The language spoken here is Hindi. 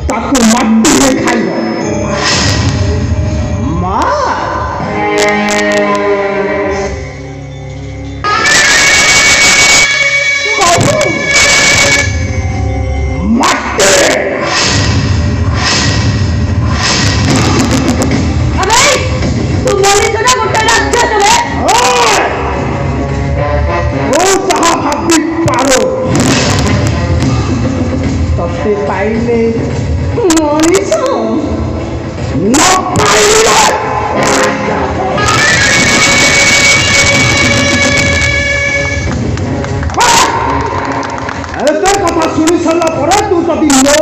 ताको मट्टी में खाइब मार पाइले मनीष न पाइले अरे तो कथा सुनी सरला पर तू जदि नो